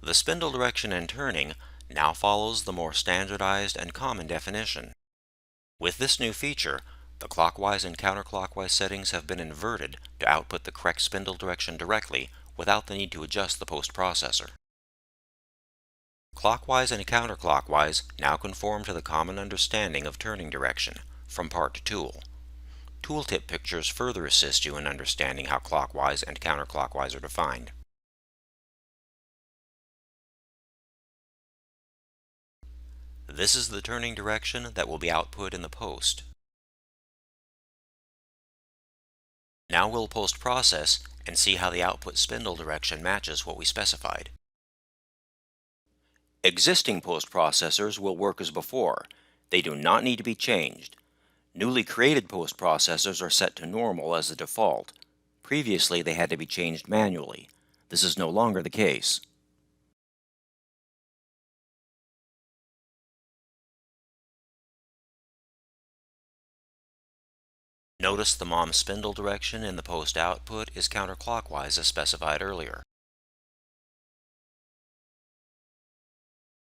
The spindle direction and turning now follows the more standardized and common definition. With this new feature, the clockwise and counterclockwise settings have been inverted to output the correct spindle direction directly without the need to adjust the postprocessor. Clockwise and counterclockwise now conform to the common understanding of turning direction, from part to tool. Tooltip pictures further assist you in understanding how clockwise and counterclockwise are defined. This is the turning direction that will be output in the post. Now we'll post-process and see how the output spindle direction matches what we specified. Existing post-processors will work as before. They do not need to be changed. Newly created post-processors are set to normal as the default. Previously, they had to be changed manually. This is no longer the case. Notice the mom spindle direction in the post output is counterclockwise as specified earlier.